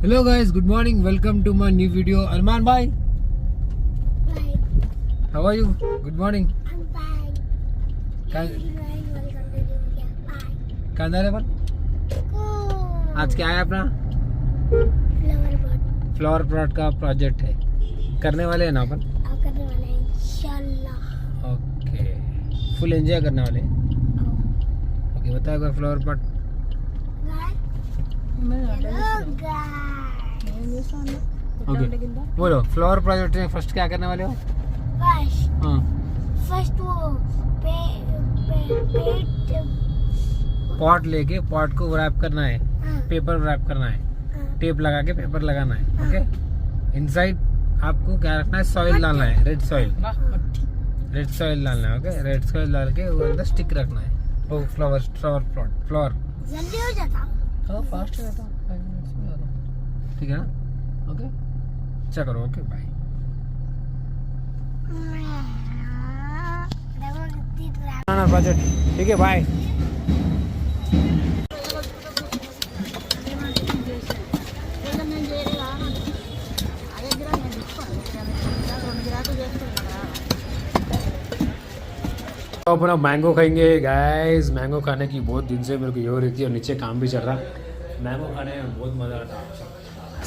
Hello guys, good morning. Welcome to my new video. Arman bhai, Hi, how are you? Good morning. I'm fine. Ka- Welcome to the video. Bye. कहाँ जा रहे हैं अपन? Go. आज क्या है अपना Flower pot. Flower plot का project है, करने वाले हैं ना अपन. आप करने वाले हैं इंशाल्लाह. ओके, फुल एंजॉय करने वाले हैं. ओके, बताओ कोई flower plot. Hello guys. Okay, बोलो फ्लावर प्रोजेक्ट में फर्स्ट क्या करने वाले हो? First, हाँ, first वो पेट. पॉट लेके पॉट को रैप करना है, पेपर रैप करना है, टेप लगा के पेपर लगाना है. ओके, इनसाइड आपको क्या रखना है? सॉइल डालना है, रेड सॉइल डालना है. ओके, रेड सॉइल डाल के वो अंदर स्टिक रखना है. वो फ्लावर प्लॉट फ्लावर. जल्दी हो जाता. हाँ, फास्ट रहता हूँ, 5 मिनट्स में आता हूँ. ठीक है ना? ओके, अच्छा करो. Okay, bye. प्रोजेक्ट ठीक है, बाय. तो अपन अब मैंगो खाएंगे गाइस. मैंगो खाने की बहुत दिन से मेरे को ये हो रही थी और नीचे काम भी चल रहा. मैंगो खाने में बहुत मज़ा आता है.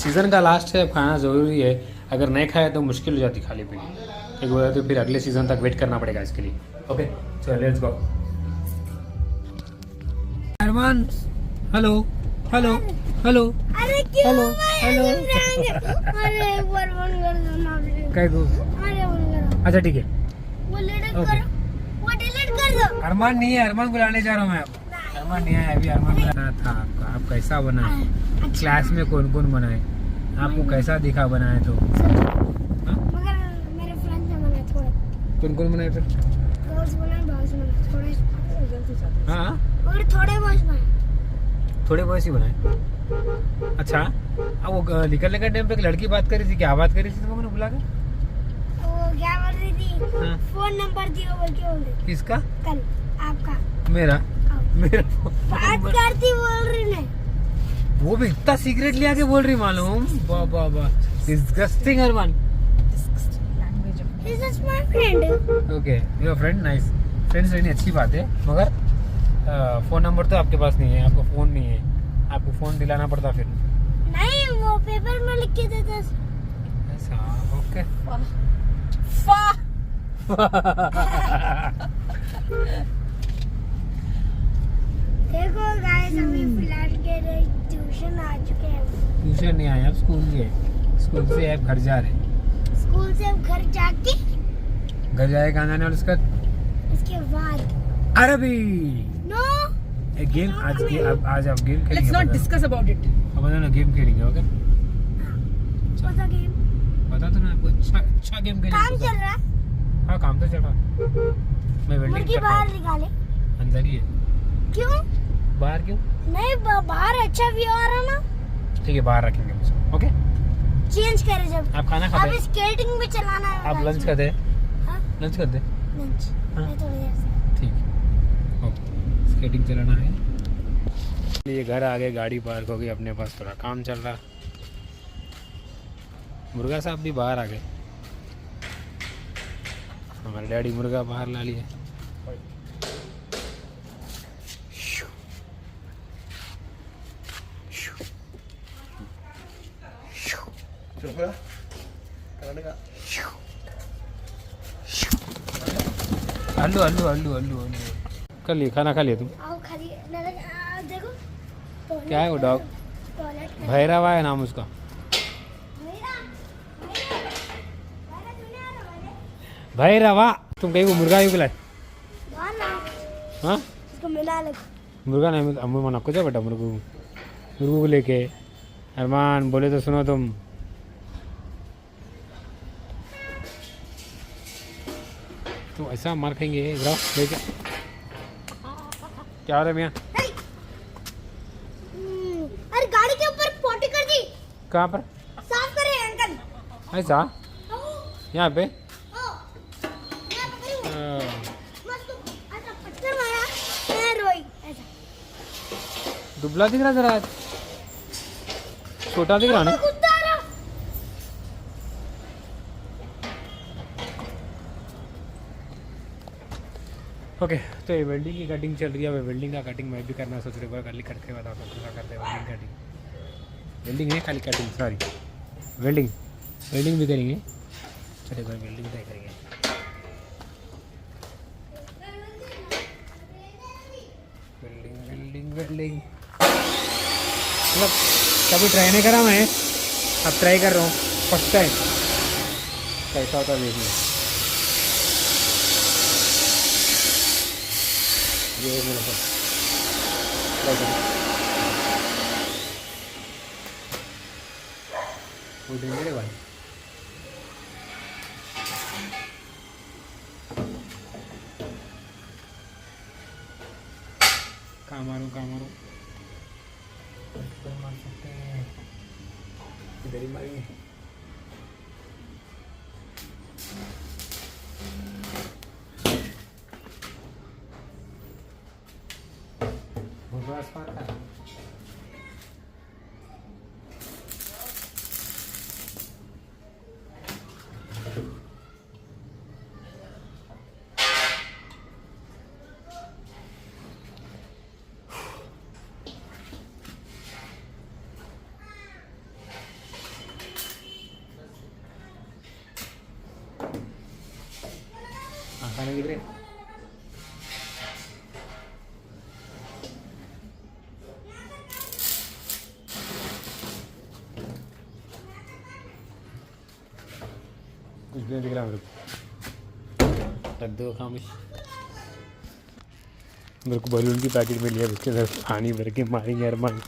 सीज़न का लास्ट है, अब खाना ज़रूरी है. अगर नहीं खाया तो मुश्किल हो जाती खाली पीली. एक बोला तो फिर अगले सीज़न तक वेट करना पड़ेगा इसके लिए. ओके, चलो let's go. Armaan, hello hello hello अरे क्यों? Hello hello. अरे बर्बाद कर दो ना प्लीज. क्या को? अरे बंद करो. अच्छा ठीक है. वो डिलीट ओके. करो. वो डिलीट कर दो. अरमान नहीं है, अरमान बुलाने जा रहा हूँ मैं अब. अरमान नहीं आया अभी. अरमान बुलाना था आपका. आप कैसा बनाए? क्लास में कौन कौन बनाए? आपको कैसा दिखा बनाए तो? मगर मेरे फ्रेंड ने बनाया थोड़ा. कौन कौन बनाए फिर? गर्ल्स बनाए, बॉयज बनाए. थोड़े हाँ, मगर थोड़े बॉयज बनाए. थोड़े बहुत ही बनाए. अच्छा, अब वो निकलने का टाइम पे एक लड़की बात कर रही थी. क्या बात कर रही थी तुमको मैंने बुला के? वो क्या बोल रही थी? हाँ. फोन नंबर दियो बोल के बोल रही थी. किसका? कल आपका. मेरा आओ. मेरा बात करती बोल रही ने. वो भी इतना सीक्रेट लिया के बोल रही मालूम. वाह वाह वाह, disgusting. Arman, He's just my friend. Okay, your friend. Nice. Friends रहनी अच्छी बात है, मगर फ़ोन नंबर तो आपके पास नहीं है. आपको फ़ोन नहीं है, आपको फ़ोन दिलाना पड़ता फिर. नहीं, वो पेपर में लिख के देता. ऐसा. ओके. देखो गाइस, हम फिलहाल के ट्यूशन आ चुके हैं. ट्यूशन नहीं आए, आप स्कूल गए. स्कूल से आप घर जा रहे. स्कूल से अब घर जाके घर जाए कहाँ जाने वाले? उसका उसके बाद अरबी. नो. एक गेम आज आप गेम खेलेंगे. Let's not discuss about it. अब ना गेम खेलेंगे. ओके, पता गेम बता तो ना आपको. अच्छा गेम खेलेंगे. काम चल रहा है. हाँ, काम तो चल रहा है. मैं वेल्डिंग मुर्गी कर रहा बाहर हूँ. निकाले. अंदर ही है. क्यों? बाहर क्यों? नहीं, बाहर अच्छा व्यू आ रहा ना. ठीक है, बाहर रखेंगे हम उसको. ओके, चेंज करे जब. आप खाना खाते अब हैं? स्केटिंग भी चलाना है. आप लंच करते हैं? हाँ? लंच करते हैं? लंच. हाँ. मैं थोड़ी देर से. ठीक है. ओके, स्केटिंग चलाना है. ये घर आ गए, गाड़ी पार्क हो गई, अपने पास थोड़ा काम चल रहा. मुर्गा साहब भी बाहर आ गए. हमारे डैडी मुर्गा बाहर ला लिए. आलू आलू आलू आलू आलू कर लिए. खाना खा लिया तुम? आओ खाली देखो. क्या है वो डॉग? टॉयलेट. भैरवा है नाम उसका. भैरवा. तुम कहीं वो मुर्गा ही बुलाए? हाँ, इसको मिला ले. मुर्गा नहीं मिलता. अम्मू मना कुछ बेटा मुर्गू मुर्गू को लेके. अरमान बोले तो सुनो तुम. तो ऐसा मार खाएंगे. इधर आओ, लेके. क्या हो रहा है मियाँ? अरे गाड़ी के ऊपर पोटी कर दी. कहाँ पर? साफ करे अंकल. ऐसा यहाँ पे? रोई. दुबला दिख रहा जरा. छोटा दिख रहा ना। कुत्ता आ रहा। ओके, तो ये वेल्डिंग की कटिंग चल रही है। वेल्डिंग का कटिंग मैं भी करना सोच रहा हूँ, कल करके बताता हूँ क्या करते हैं। वेल्डिंग कटिंग, वेल्डिंग है खाली कटिंग, सॉरी वेल्डिंग, वेल्डिंग भी करेंगे। चलिए भाई वेल्डिंग तय करेंगे। वेल्डिंग वेल्डिंग वेल्डिंग मतलब कभी ट्राई नहीं करा मैं, अब ट्राई कर रहा हूँ फर्स्ट टाइम, कैसा होता देखिए। ये मेरे पास उठेंगे भाई। कहाँ मारूँ मार सकते हैं, इधर ही मारेंगे। बस पार का खाने दिख रहे। कुछ भी नहीं दिख रहा मेरे को, रख दो खामोश। मेरे को बलून की पैकेट मिली है, उसके अंदर पानी भर के मारेंगे अरमान।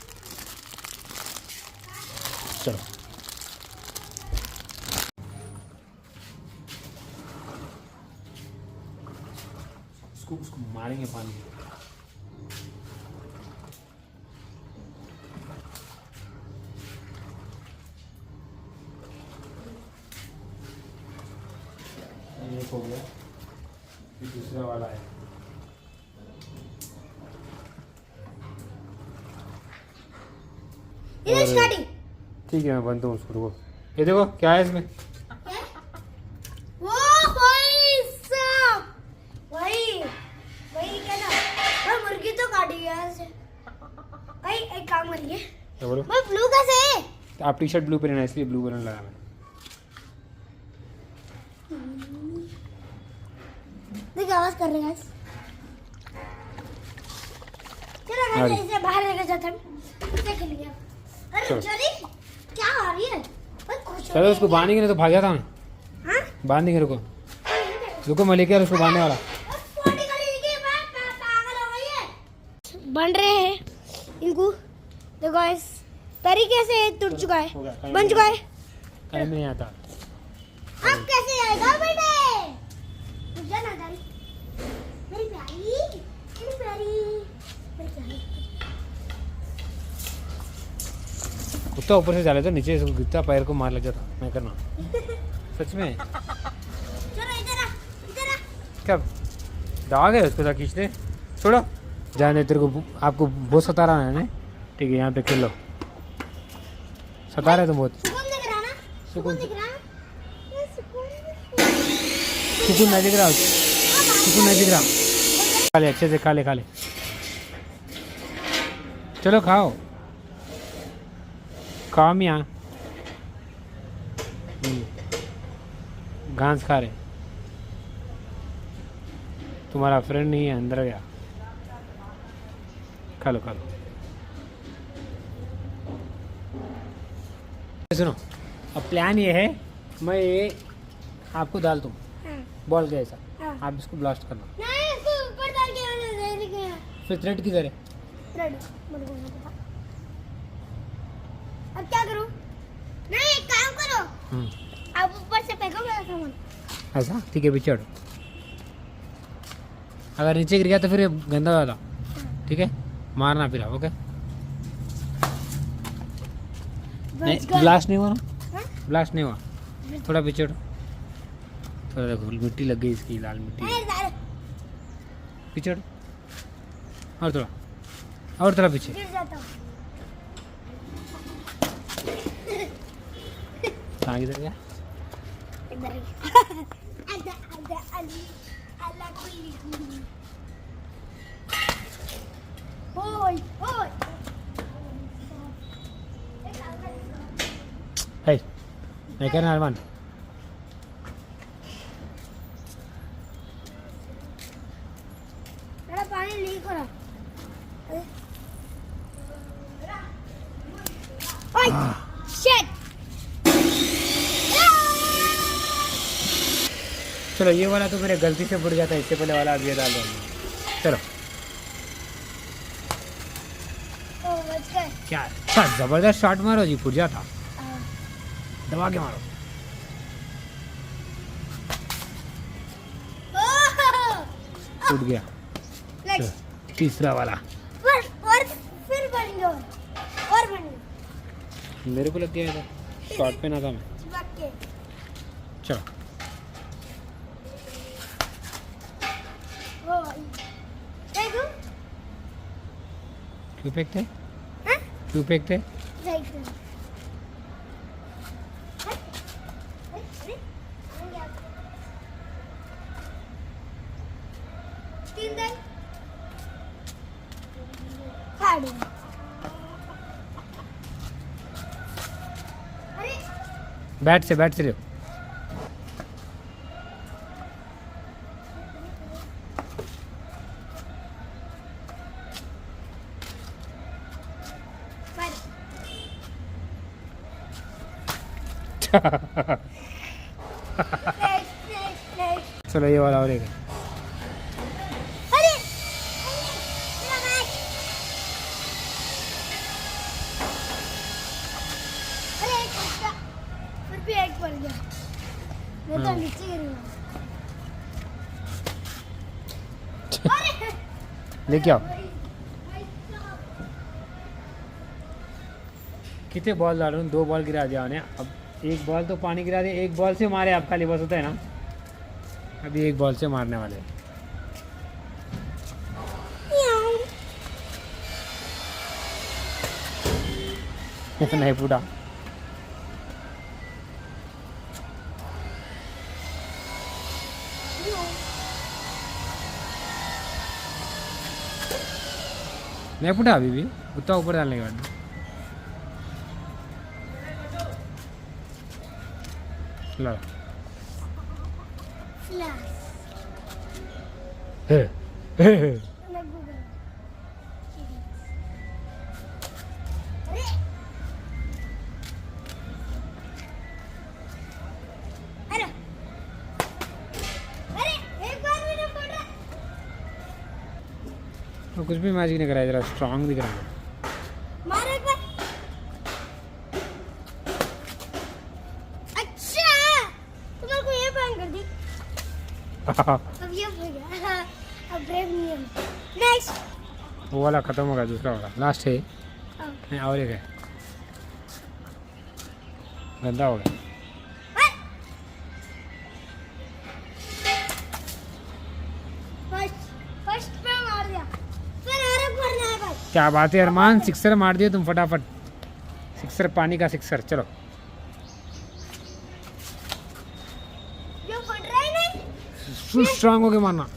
चलो उसको मारेंगे पानी। ये हो गया, ये दूसरा वाला है। ठीक है मैं बनता हूँ उसको, रुको। ये देखो क्या है इसमें, मुर्गी तो काटी है ऐसे। एक काम करिए, क्या बोलो? मैं ब्लू कैसे है? तो आप टी शर्ट ब्लू पहनना, इसलिए ब्लू कलर लगा मैं। देखिए आवाज कर रहे हैं गाइस। चलो गाइस इसे बाहर लेकर जाते हैं, देख लिया। अरे चली क्या आ रही है? चलो उसको बांधेंगे, नहीं तो भाग जाता मैं। हाँ बांधेंगे, रुको रुको मैं लेके आ रहा हूँ उसको बांधने वाला। बन रहे हैं इनको, देखो गाइस तरीके से टूट चुका है, बन चुका है। टाइम नहीं आता। अब कैसे आएगा बेटे? तुझे ना डाली मेरी प्यारी, मेरी प्यारी, मेरी प्यारी। कुत्ता ऊपर से डाले तो नीचे से गिरता, पैर को मार लग जाता। मैं करना सच में। चलो इधर आ, इधर आ। क्या दाग है उसको, खींच दे, छोड़ो जाने। तेरे को आपको बहुत सता रहा है ना, ठीक है यहाँ पे खेल लो। सता रहे तो बहुत। सुकून दिख रहा ना? सुकून दिख रहा? ये सुकून नहीं दिख रहा, सुकून नहीं दिख रहा। खा ले अच्छे से, खा ले खा ले, चलो खाओ काम यहाँ। घास खा रहे, तुम्हारा फ्रेंड नहीं है, अंदर गया। खा लो खा लो। सुनो, अब प्लान ये है, मैं ये आपको डाल दूँ बॉल के ऐसा, आप इसको ब्लास्ट करना। नहीं इसको ऊपर डाल के दे गया। फिर थ्रेड किधर है? थ्रेड मेरे को नहीं पता। अब क्या करूं? नहीं एक काम करो, आप ऊपर से फेंको मेरा सामान। ऐसा ठीक है, पीछे हटो। अगर नीचे गिर गया तो फिर ये गंदा हो जाता, ठीक है? मारना फिर आप, ओके? नहीं ब्लास्ट नहीं हुआ ना, ब्लास्ट नहीं हुआ। थोड़ा पीछे हटो, थोड़ा देखो मिट्टी लग गई इसकी, लाल मिट्टी। पीछे हटो, और थोड़ा पीछे। गिर जाता हूं। कहाँ किधर गया? इधर ही। आजा आजा अली अल्लाह कोई ओए ओए हे नहीं करना अरमान। मेरा पानी लीक हो रहा ओए शिट चलो ये वाला तो मेरे गलती से फूट गया था, इससे पहले वाला अब ये डाल दो। चलो ओ बच गए क्या अच्छा जबरदस्त शॉट मारो जी, फूट जाता। दबा के मारो। फूट गया। नेक्स्ट चलो, तीसरा वाला और फिर बनेंगे और बनेंगे मेरे को लग गया था शॉट पे ना था मैं। चिपक के चलो ओ देखो क्यों फेंकते हां क्यों फेंकते? देखो तीन दिन खाड़ी अरे बैट से लो। नेक्स्ट चलो ये वाला और एक है। अरे मेरा बैट अरे एक बच्चा फिर भी एक पड़ गया मैं तो नीचे गिर गया अरे लेके आओ। कितने बॉल डाल रहा हूँ? 2 बॉल गिरा दिया मैंने। अब एक बॉल तो पानी गिरा दिया, एक बॉल से मारे आप खाली बस होता है ना। अभी एक बॉल से मारने वाले हैं। नहीं फूटा। नहीं फूटा अभी भी, उतना ऊपर डालने के बाद। लो हे हे हे। तो कुछ भी मैच नहीं कराया, जरा स्ट्रांग दिख रहा है। मारो एक बार अच्छा तुम्हारे को ये बैन कर दी अब ये हो गया अब ब्रेव नियम नेक्स्ट वो वाला खत्म हो गया, दूसरा वाला लास्ट है। नहीं और एक है, गंदा हो गया। फर्स्ट पे मार दिया फिर और एक मारना है भाई। क्या बात है अरमान, सिक्सर मार दिए तुम फटाफट। सिक्सर, पानी का सिक्सर। चलो जो फट रहा है नहीं फुल स्ट्रांग होके मारना।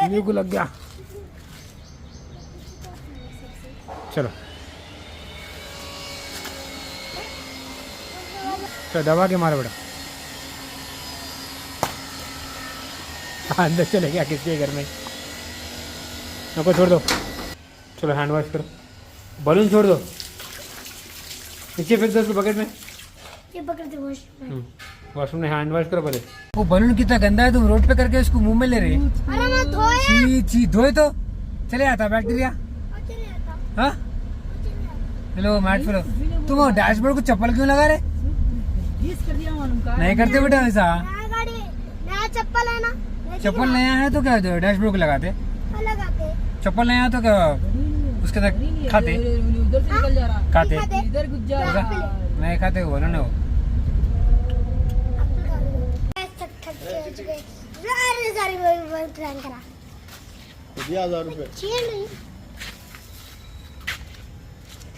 मेरे को लग गया। चलो तो दबा के मारो बेटा। अंदर चले गया किसके घर में। नको छोड़ दो। चलो हैंड वॉश करो, बलून छोड़ दो, नीचे फेंक दो उसको बकेट में। ये पकड़ते वॉश वॉशरूम में हैंड वॉश करो पहले। वो बलून कितना गंदा है, तुम रोड पे करके उसको मुंह में ले रहे हो। अरे मैं धोया छी छी, धोए तो चले आता बैक्टीरिया। अच्छे नहीं आता हाँ अच्छे नहीं आता हेलो मैट फेलो, तुम वो डैशबोर्ड को चप्पल क्यों लगा रहे? कर दिया मालूम का नहीं करते बेटा ऐसा। नया गाड़ी नया चप्पल है ना नया चप्पल नया है तो क्या डैशबोर्ड को लगाते? लगाते चप्पल नया है तो क्या उसके साथ खाते? उधर से निकल जा रहा खाते इधर घुस जा रहा नहीं खाते, बोलो ना वो। सारी प्रैंक करा 10,000 रुपए चाहिए नहीं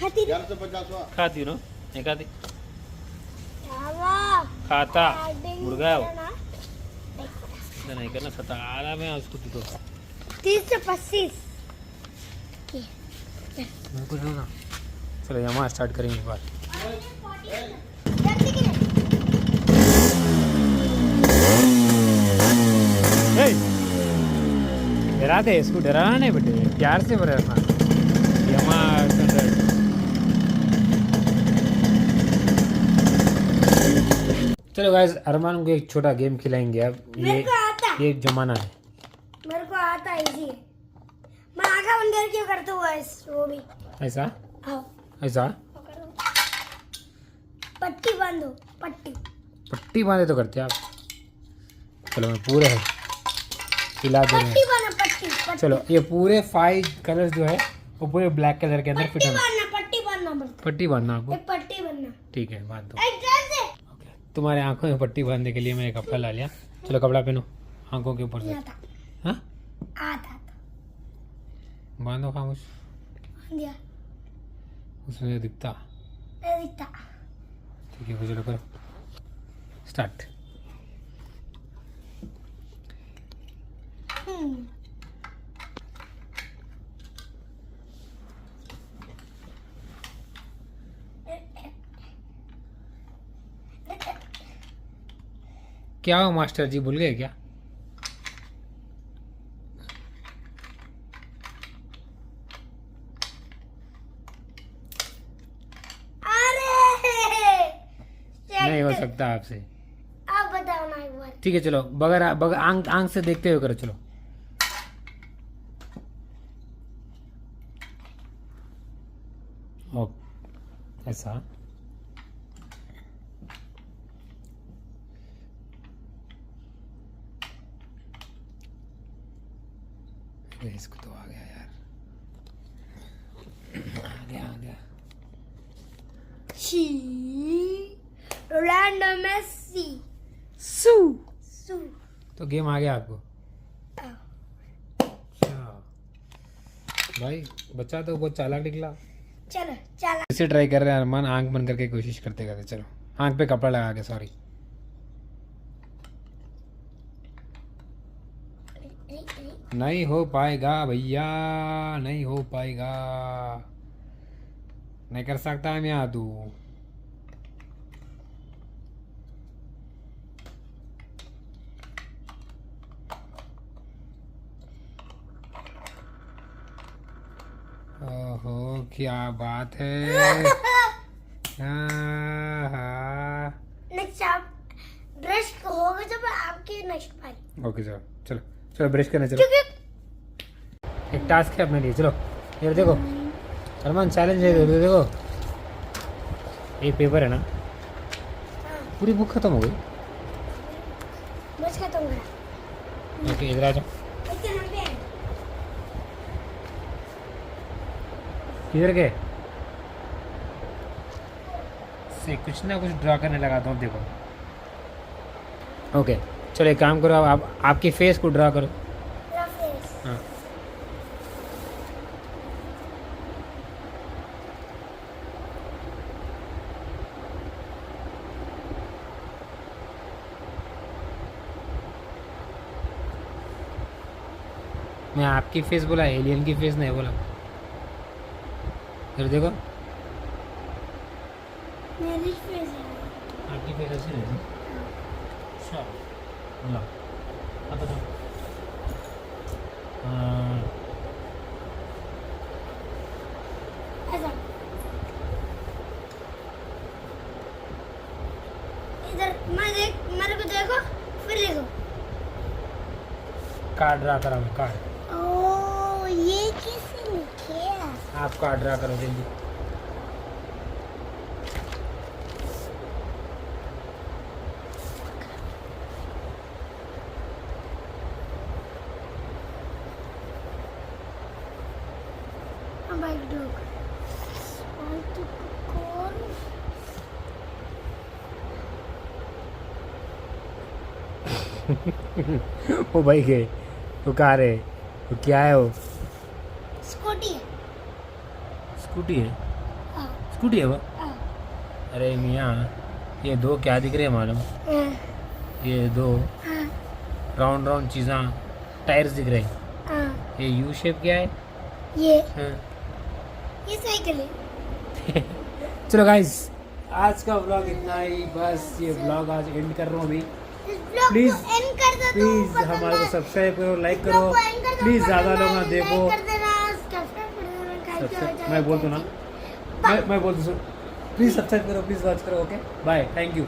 खाती थी। खाती ना नहीं खाती चावा खाता आर्डिंग मुर्गा हो करना। नहीं करना सता आ रहा मैं उसको तो 30 से 25 कुछ ना चलो यहाँ स्टार्ट करेंगे एक बार जल्दी की डरा दे इसको डराना नहीं बेटे प्यार से बरसना यमा चलो गाइस अरमान को एक छोटा गेम खिलाएंगे अब मेरे को आता है। ये एक जमाना है मेरे को आता है इजी है। मैं आंखें बंद करके करता हूँ गाइस वो भी। ऐसा आओ ऐसा वो करो। पट्टी बांधो पट्टी। पट्टी बांधे तो करते आप चलो मैं पूरे है खिला दे रहे पट्टी हैं बांधो पट्टी पट्टी। चलो ये पूरे 5 कलर्स जो है वो पूरे ब्लैक कलर के अंदर फिट पट्टी होना बांधना पट्टी बांधना पड़ता पट्टी बांधना आपको है। एक पट्टी बांधना ठीक है बांध दो एक जैसे ओके तुम्हारे आंखों में पट्टी बांधने के लिए मैं एक कपड़ा ला लिया चलो कपड़ा पहनो आंखों के ऊपर से आता हाँ आता बांधो खामोश बांध दिया उसमें दिखता नहीं दिखता। ठीक है चलो करो स्टार्ट क्या हो मास्टर जी भूल गए क्या अरे नहीं हो सकता आपसे आप बताओ ना एक बार। ठीक है चलो बगैर बगैर आंख आंख से देखते हुए करो चलो ओ ऐसा अरे इसको तो आ गया यार आ गया शी रोनाल्डो मेसी सू सू तो गेम आ गया आपको अच्छा भाई बच्चा तो बहुत चालाक निकला चलो चला। इसे ट्राई कर रहे हैं अरमान आंख बंद करके कोशिश करते करते चलो आंख पे कपड़ा लगा के सॉरी नहीं हो पाएगा भैया नहीं हो पाएगा नहीं कर सकता मैं आ तू ओहो क्या बात है नेक्स्ट आप ब्रश होगा जब आपकी नेक्स्ट बारी। ओके चलो चलो चलो ब्रश करने चलो क्योंकि एक टास्क है अपने लिए चलो ये देखो अरमान चैलेंज है देखो ये पेपर है ना पूरी बुक खत्म हो गई बस खत्म करा। ओके इधर आ जाओ इसके नाम पे है। किधर गए से कुछ ना कुछ ड्रा करने लगा हूँ देखो ओके चलो एक काम करो आप आपकी फेस को ड्रा करो मेरा फेस। हाँ मैं आपकी फेस बोला एलियन की फेस नहीं बोला फिर देखो मेरी फेस है। आपकी फेस ऐसी रहती अच्छा लो अब बताओ ऐसा इधर मैं देख मेरे को देखो फिर देखो। कार्ड ड्रा करा मैं कार्ड ओ ये किसी ने किया। आप कार्ड ड्रा करो जल्दी बाइक डॉग और तो कौन वो भाई गए वो कार है वो क्या है वो स्कूटी है। स्कूटी है स्कूटी है वो? अरे मियाँ, ये दो क्या दिख रहे हैं मालूम? ये दो राउंड राउंड चीज़ा टायर्स दिख रहे हैं। ये यू शेप क्या है? ये हाँ। साइकिल है। चलो गाइस, आज का व्लॉग इतना ही, बस ये व्लॉग आज एंड कर रहा हूँ अभी। प्लीज प्लीज हमारे को सब्सक्राइब करो, लाइक करो, प्लीज ज़्यादा लोग ना देखो। मैं बोल दूँ ना, मैं बोल दूँ, प्लीज सब्सक्राइब करो, प्लीज वॉच करो। Okay bye, thank you.